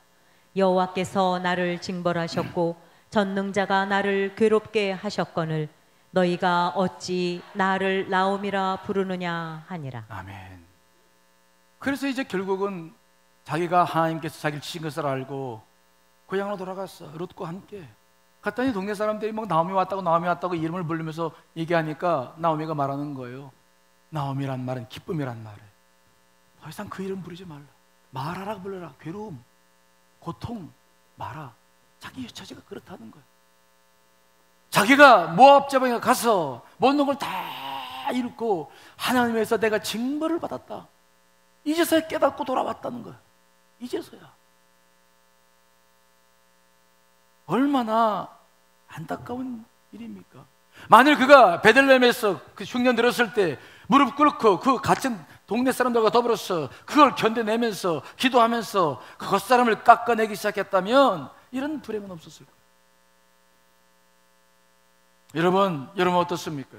여호와께서 나를 징벌하셨고 전능자가 나를 괴롭게 하셨거늘 너희가 어찌 나를 나오미라 부르느냐 하니라. 아멘. 그래서 이제 결국은 자기가 하나님께서 자기를 치신 것을 알고 고향으로 돌아갔어. 롯과 함께 갔더니 동네 사람들이 막 나오미 왔다고 이름을 부르면서 얘기하니까 나오미가 말하는 거예요. 나오미란 말은 기쁨이란 말이에요. 더 이상 그 이름 부르지 말라. 마라라 불러라. 괴로움, 고통, 마라. 자기 처지가 그렇다는 거예요. 자기가 모압 지방에 가서 모든 걸 다 잃고 하나님에서 내가 징벌을 받았다. 이제서야 깨닫고 돌아왔다는 거예요. 이제서야. 얼마나 안타까운 일입니까? 만일 그가 베들레헴에서 그 흉년 들었을 때 무릎 꿇고 그 같은 동네 사람들과 더불어서 그걸 견뎌내면서 기도하면서 그 겉사람을 깎아내기 시작했다면 이런 불행은 없었을 거예요. 여러분 어떻습니까?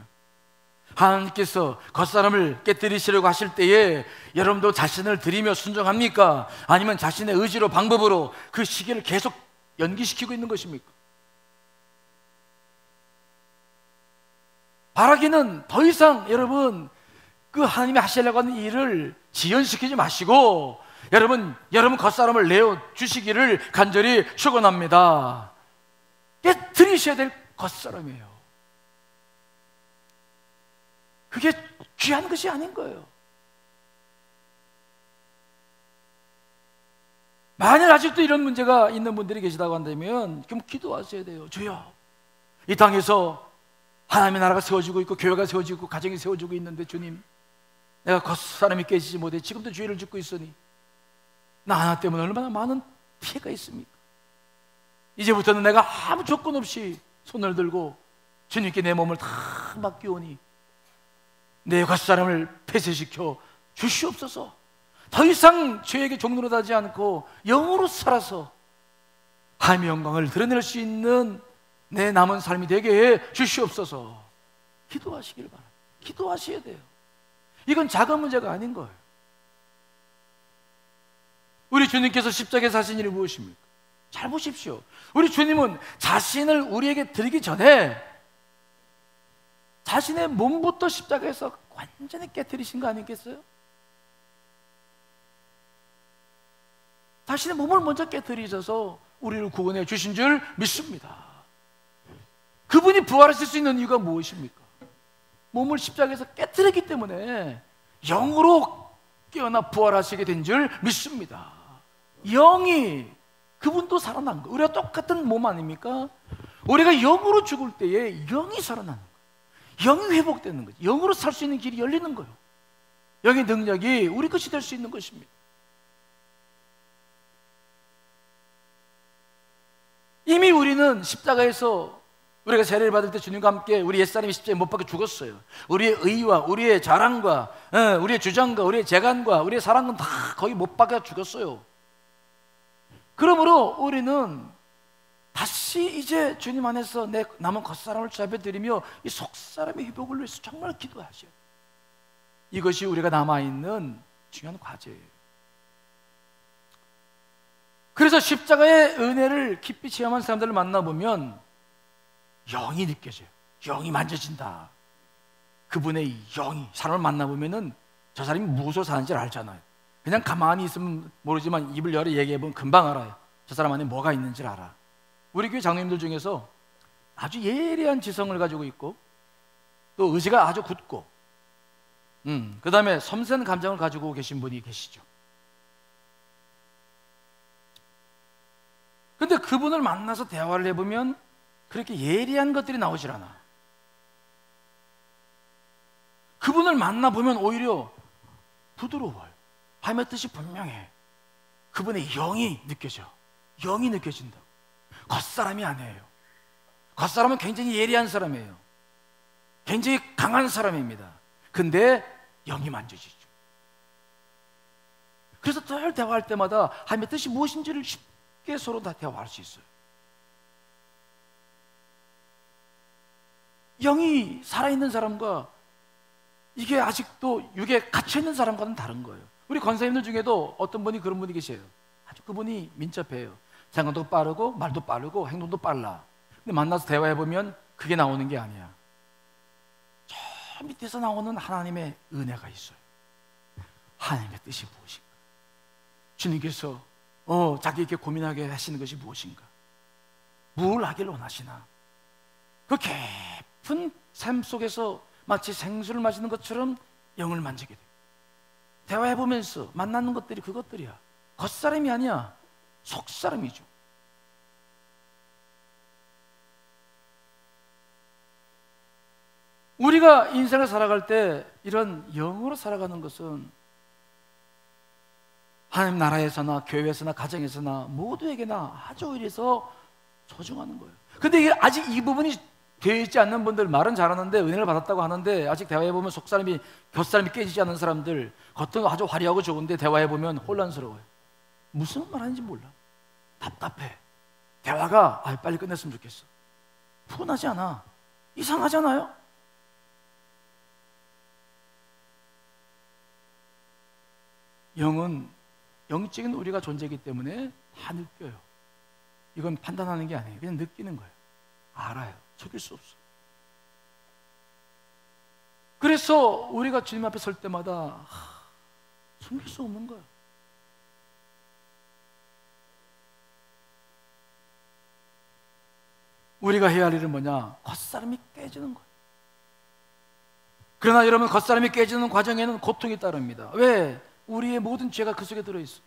하나님께서 겉사람을 깨뜨리시려고 하실 때에 여러분도 자신을 드리며 순종합니까? 아니면 자신의 의지로 방법으로 그 시기를 계속 연기시키고 있는 것입니까? 바라기는 더 이상 여러분 그 하나님이 하시려고 하는 일을 지연시키지 마시고 여러분 겉사람을 내어 주시기를 간절히 축원합니다. 깨뜨리셔야 될 겉사람이에요. 그게 귀한 것이 아닌 거예요. 만일 아직도 이런 문제가 있는 분들이 계시다고 한다면 그럼 기도하셔야 돼요. 주여, 이 땅에서 하나님의 나라가 세워지고 있고 교회가 세워지고 있고 가정이 세워지고 있는데 주님, 내가 겉사람이 깨지지 못해 지금도 죄를 짓고 있으니 나 하나 때문에 얼마나 많은 피해가 있습니까? 이제부터는 내가 아무 조건 없이 손을 들고 주님께 내 몸을 다 맡기오니 내 겉사람을 폐쇄시켜 주시옵소서. 더 이상 죄에게 종노릇하지 않고 영으로 살아서 하나님의 영광을 드러낼 수 있는 내 남은 삶이 되게 해 주시옵소서. 기도하시길 바랍니다. 기도하셔야 돼요. 이건 작은 문제가 아닌 거예요. 우리 주님께서 십자가에서 하신 일이 무엇입니까? 잘 보십시오. 우리 주님은 자신을 우리에게 드리기 전에 자신의 몸부터 십자가에서 완전히 깨뜨리신 거 아니겠어요? 자신의 몸을 먼저 깨뜨리셔서 우리를 구원해 주신 줄 믿습니다. 그분이 부활하실 수 있는 이유가 무엇입니까? 몸을 십자가에서 깨뜨리기 때문에 영으로 깨어나 부활하시게 된 줄 믿습니다. 영이, 그분도 살아난 거. 우리가 똑같은 몸 아닙니까? 우리가 영으로 죽을 때에 영이 살아나는 거예요. 영이 회복되는 거죠. 영으로 살 수 있는 길이 열리는 거예요. 영의 능력이 우리 것이 될 수 있는 것입니다. 이미 우리는 십자가에서 우리가 세례를 받을 때 주님과 함께 우리 옛사람이 십자가에 못 박혀 죽었어요. 우리의 의와 우리의 자랑과 우리의 주장과 우리의 재간과 우리의 사랑은 다 거기 못 박혀 죽었어요. 그러므로 우리는 다시 이제 주님 안에서 내 남은 겉사람을 잡아드리며 이 속사람의 회복을 위해서 정말 기도하셔요. 이것이 우리가 남아있는 중요한 과제예요. 그래서 십자가의 은혜를 깊이 체험한 사람들을 만나보면 영이 느껴져요. 영이 만져진다. 그분의 영이, 사람을 만나보면은 저 사람이 무엇으로 사는지를 알잖아요. 그냥 가만히 있으면 모르지만 입을 열어 얘기해보면 금방 알아요. 저 사람 안에 뭐가 있는지를 알아. 우리 교회 장로님들 중에서 아주 예리한 지성을 가지고 있고 또 의지가 아주 굳고 그 다음에 섬세한 감정을 가지고 계신 분이 계시죠. 근데 그분을 만나서 대화를 해보면 그렇게 예리한 것들이 나오질 않아. 그분을 만나보면 오히려 부드러워요. 하나님의 뜻이 분명해. 그분의 영이 느껴져. 영이 느껴진다고. 겉사람이 아니에요. 겉사람은 굉장히 예리한 사람이에요. 굉장히 강한 사람입니다. 근데 영이 만져지죠. 그래서 늘 대화할 때마다 하나님의 뜻이 무엇인지를 쉽게 서로 다 대화할 수 있어요. 영이 살아있는 사람과 이게 아직도 육에 갇혀있는 사람과는 다른 거예요. 우리 권사님들 중에도 어떤 분이 그런 분이 계세요. 아주 그분이 민첩해요. 생각도 빠르고 말도 빠르고 행동도 빨라. 근데 만나서 대화해보면 그게 나오는 게 아니야. 저 밑에서 나오는 하나님의 은혜가 있어요. 하나님의 뜻이 무엇인가? 주님께서 자기에게 고민하게 하시는 것이 무엇인가? 뭘 하길 원하시나? 그 깊은 삶 속에서 마치 생수를 마시는 것처럼 영을 만지게 돼요. 대화해보면서 만나는 것들이 그것들이야. 겉사람이 아니야. 속사람이죠. 우리가 인생을 살아갈 때 이런 영으로 살아가는 것은 하나님 나라에서나 교회에서나 가정에서나 모두에게나 아주 오히려 소중한 거예요. 근데 이게 아직 이 부분이 되어 있지 않는 분들, 말은 잘하는데 은혜를 받았다고 하는데 아직 대화해보면 속사람이, 겉사람이 깨지지 않는 사람들, 겉은 아주 화려하고 좋은데 대화해보면 혼란스러워요. 무슨 말 하는지 몰라. 답답해. 대화가 빨리 끝냈으면 좋겠어. 푸근하지 않아. 이상하잖아요. 영은 영적인 우리가 존재이기 때문에 다 느껴요. 이건 판단하는 게 아니에요. 그냥 느끼는 거예요. 알아요. 속일 수 없어. 그래서 우리가 주님 앞에 설 때마다 숨길 수 없는 거예요. 우리가 해야 할 일은 뭐냐? 겉사람이 깨지는 거예요. 그러나 여러분, 겉사람이 깨지는 과정에는 고통이 따릅니다. 왜? 우리의 모든 죄가 그 속에 들어있어.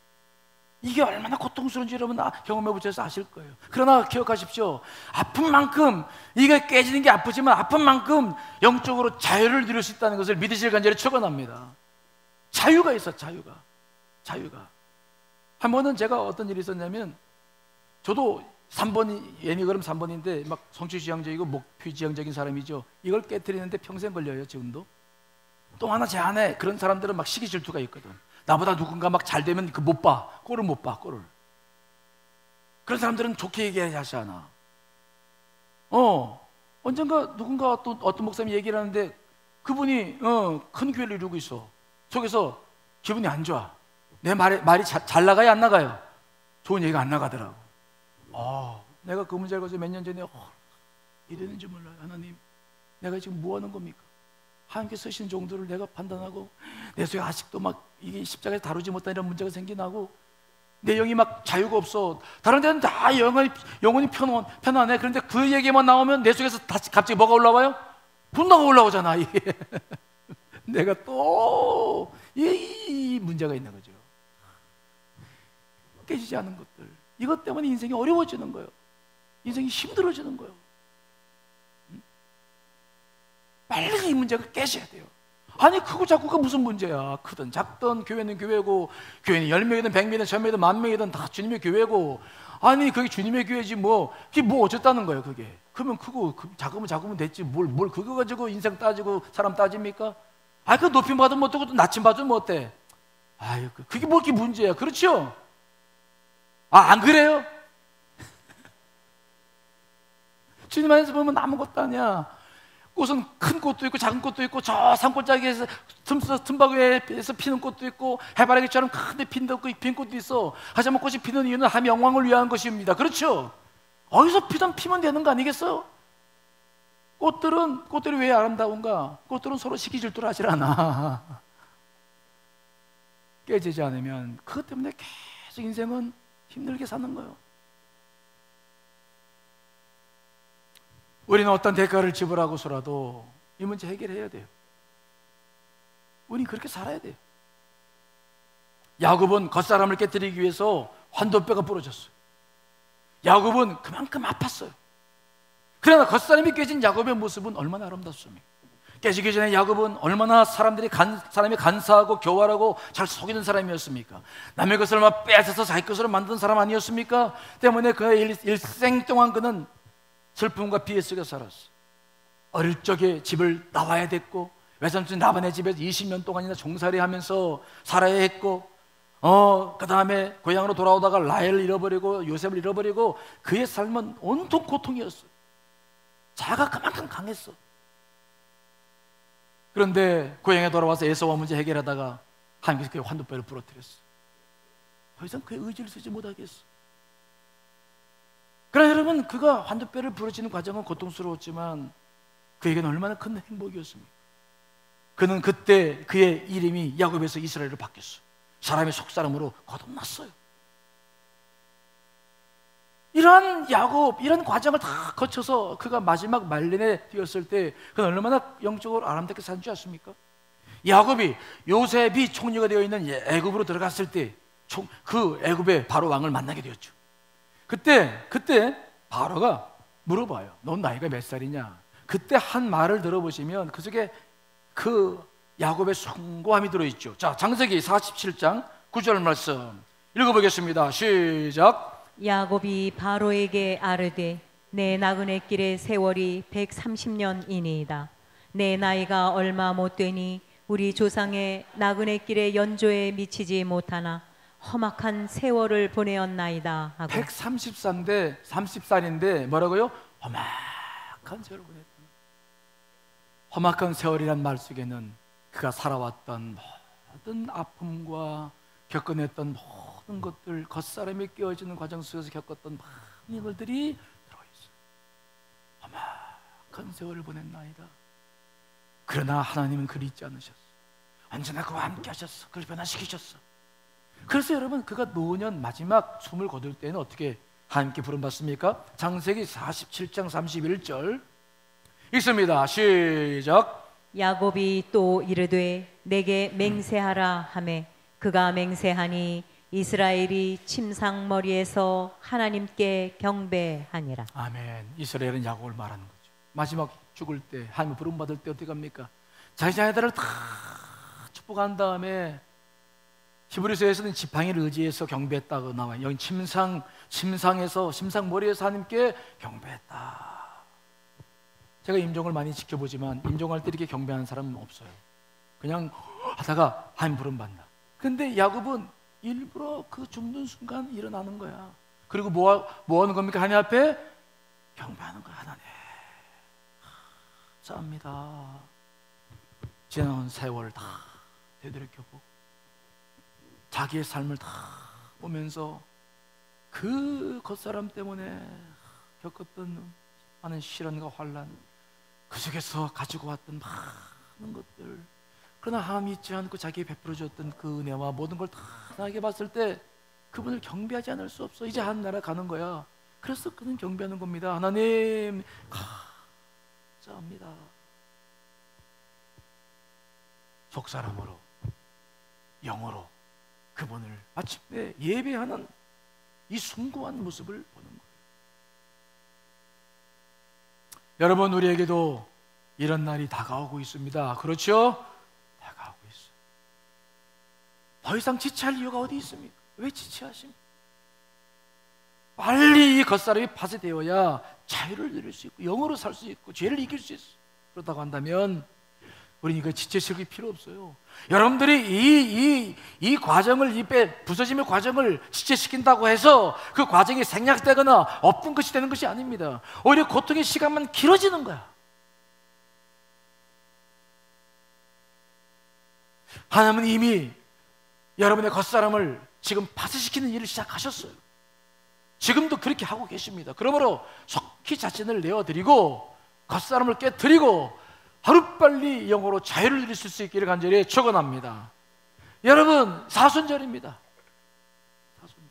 이게 얼마나 고통스러운지 여러분 경험해 보셔서 아실 거예요. 그러나 기억하십시오. 아픈 만큼, 이게 깨지는 게 아프지만 아픈 만큼 영적으로 자유를 누릴 수 있다는 것을 믿으실 간절히 축원합니다. 자유가 있어. 자유가. 한 번은 제가 어떤 일이 있었냐면, 저도 3번이, 예니그램 3번인데 막 성취지향적이고 목표지향적인 사람이죠. 이걸 깨트리는데 평생 걸려요. 지금도. 또 하나 제 안에 그런 사람들은 막 시기 질투가 있거든. 나보다 누군가 막 잘 되면 못 봐. 꼴을 못 봐. 꼴을. 그런 사람들은 좋게 얘기하지 않아. 언젠가 누군가 또 어떤 목사님이 얘기를 하는데 그분이 큰 교회를 이루고 있어. 속에서 기분이 안 좋아. 내 말이 잘 나가요? 안 나가요? 좋은 얘기가 안 나가더라고. 내가 그 문제를 가지고 몇 년 전에 이랬는지 몰라요. 하나님, 내가 지금 뭐 하는 겁니까? 하나님께 쓰신 정도를 내가 판단하고 내 속에 아직도 막 이게 십자가에 다루지 못한 이런 문제가 생기나고 내 영이 막 자유가 없어. 다른 데는 다 영혼이 편안해. 그런데 그 얘기만 나오면 내 속에서 다시 갑자기 뭐가 올라와요? 분노가 올라오잖아. 이게. 내가 또 이 문제가 있는 거죠. 깨지지 않은 것들. 이것 때문에 인생이 어려워지는 거예요. 인생이 힘들어지는 거예요. 빨리 이 문제가 깨져야 돼요. 아니 크고 작고가 무슨 문제야. 크든 작든 교회는 교회고, 교회는 10명이든 100명이든 1000명이든 10,000명이든 다 주님의 교회고, 아니 그게 주님의 교회지 뭐 그게 뭐 어쨌다는 거예요. 그게. 그러면 크고 작으면 됐지. 뭘 그거 가지고 인생 따지고 사람 따집니까? 그 높임 받으면 어떻고 또 낮춤 받으면 어때? 그게 뭐 이렇게 문제야. 그렇죠? 안 그래요? 주님 안에서 보면 아무것도 아니야. 꽃은 큰 꽃도 있고 작은 꽃도 있고, 저 산골짜기에서 틈바구에서 피는 꽃도 있고, 해바라기처럼 큰데 핀 꽃도 있어. 하지만 꽃이 피는 이유는 하나님의 영광을 위한 것입니다. 그렇죠? 어디서 피면 되는 거 아니겠어요? 꽃들이 왜 아름다운가? 꽃들은 서로 시기 질투를 하질 않아. 깨지지 않으면 그것 때문에 계속 인생은 힘들게 사는 거예요. 우리는 어떤 대가를 지불하고서라도 이 문제 해결해야 돼요. 우리는 그렇게 살아야 돼요. 야곱은 겉사람을 깨뜨리기 위해서 환도뼈가 부러졌어요. 야곱은 그만큼 아팠어요. 그러나 겉사람이 깨진 야곱의 모습은 얼마나 아름답습니까? 깨지기 전에 야곱은 얼마나 사람이 간사하고 교활하고 잘 속이는 사람이었습니까? 남의 것을 막 뺏어서 자기 것으로 만든 사람 아니었습니까? 때문에 그의 일생 동안 그는 슬픔과 비애 속에 살았어. 어릴 적에 집을 나와야 됐고, 외삼촌 라반의 집에서 20년 동안이나 종살이 하면서 살아야 했고, 그 다음에 고향으로 돌아오다가 라헬을 잃어버리고 요셉을 잃어버리고, 그의 삶은 온통 고통이었어요. 자아가 그만큼 강했어. 그런데 고향에 돌아와서 에서와 문제 해결하다가 하나님께서 그의 환도뼈를 부러뜨렸어. 더 이상 그의 의지를 쓰지 못하겠어. 그러나 여러분, 그가 환도뼈를 부러지는 과정은 고통스러웠지만 그에게는 얼마나 큰 행복이었습니까? 그는 그때 그의 이름이 야곱에서 이스라엘로 바뀌었어요. 사람의 속사람으로 거듭났어요. 이러한 야곱, 이런 과정을 다 거쳐서 그가 마지막 말년에 뛰었을 때 그는 얼마나 영적으로 아름답게 산 줄 아십니까? 야곱이, 요셉이 총리가 되어 있는 애굽으로 들어갔을 때 그 애굽의 바로 왕을 만나게 되었죠. 그때 바로가 물어봐요. 넌 나이가 몇 살이냐? 그때 한 말을 들어보시면 그 속에 그 야곱의 숭고함이 들어있죠. 자, 창세기 47장 9절 말씀 읽어보겠습니다. 시작. 야곱이 바로에게 아르되 내 나그네 길의 세월이 130년이니이다. 내 나이가 얼마 못 되니 우리 조상의 나그네 길의 연조에 미치지 못하나 험악한 세월을 보내었나이다 하고. 30살인데 뭐라고요? 험악한 세월을 보냈다. 험악한 세월이란 말 속에는 그가 살아왔던 모든 아픔과 겪어냈던 모든 것들, 겉사람이 깨어지는 과정 속에서 겪었던 많은 일들이 들어있어요. 험악한 세월을 보냈나이다. 그러나 하나님은 그리 있지 않으셨어. 언제나 그와 함께 하셨어. 그를 변화시키셨어. 그래서 여러분, 그가 노년 마지막 숨을 거둘 때는 어떻게 하나님께 부름받습니까? 창세기 47장 31절 읽습니다. 시작. 야곱이 또 이르되 내게 맹세하라 하매 그가 맹세하니 이스라엘이 침상머리에서 하나님께 경배하니라. 아멘. 이스라엘은 야곱을 말하는 거죠. 마지막 죽을 때, 하나님 부름받을 때 어떻게 합니까? 자기 자녀들을 다 축복한 다음에 히브리서에서는 지팡이를 의지해서 경배했다고 나와요. 여기 침상머리에서 하나님께 경배했다. 제가 임종을 많이 지켜보지만 임종할 때 이렇게 경배하는 사람은 없어요. 그냥 하다가 하나님 부름받나. 근데 야곱은 일부러 그 죽는 순간 일어나는 거야. 그리고 뭐 하는 겁니까? 하나님 앞에 경배하는 거야. 하나님 감사합니다. 지나온 세월 다 되돌이켜보고 자기의 삶을 다 보면서 그 겉사람 때문에 겪었던 많은 시련과 환난, 그 속에서 가지고 왔던 많은 것들, 그러나 하나님 잊지 않고 자기에 베풀어 줬던 그 은혜와 모든 걸 다 나에게 봤을 때 그분을 경배하지 않을 수 없어. 이제 한 나라 가는 거야. 그래서 그는 경배하는 겁니다. 하나님 감사합니다. 속사람으로, 영어로 그분을 마침내 예배하는 이 숭고한 모습을 보는 거예요. 여러분, 우리에게도 이런 날이 다가오고 있습니다. 그렇죠? 다가오고 있어요. 더 이상 지체할 이유가 어디 있습니까? 왜 지체하십니까? 빨리 이 겉사람이 파쇄되어야 자유를 누릴 수 있고 영으로 살 수 있고 죄를 이길 수 있어요. 그렇다고 한다면 우리는 이거 지체시킬 필요 없어요. 여러분들이 이 과정을, 부서짐의 과정을 지체시킨다고 해서 그 과정이 생략되거나 엎은 것이 되는 것이 아닙니다. 오히려 고통의 시간만 길어지는 거야. 하나님은 이미 여러분의 겉사람을 지금 파쇄시키는 일을 시작하셨어요. 지금도 그렇게 하고 계십니다. 그러므로 속히 자신을 내어드리고 겉사람을 깨뜨리고 하루빨리 영으로 자유를 누릴 수 있기를 간절히 축원합니다. 여러분, 사순절입니다. 사순절.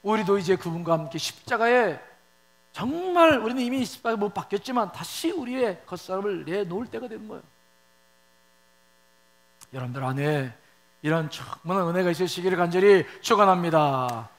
우리도 이제 그분과 함께 십자가에, 정말 우리는 이미 십자가에 못 박혔지만 다시 우리의 겉사람을 내놓을 때가 된 거예요. 여러분들 안에 이런 충만한 은혜가 있으시기를 간절히 축원합니다.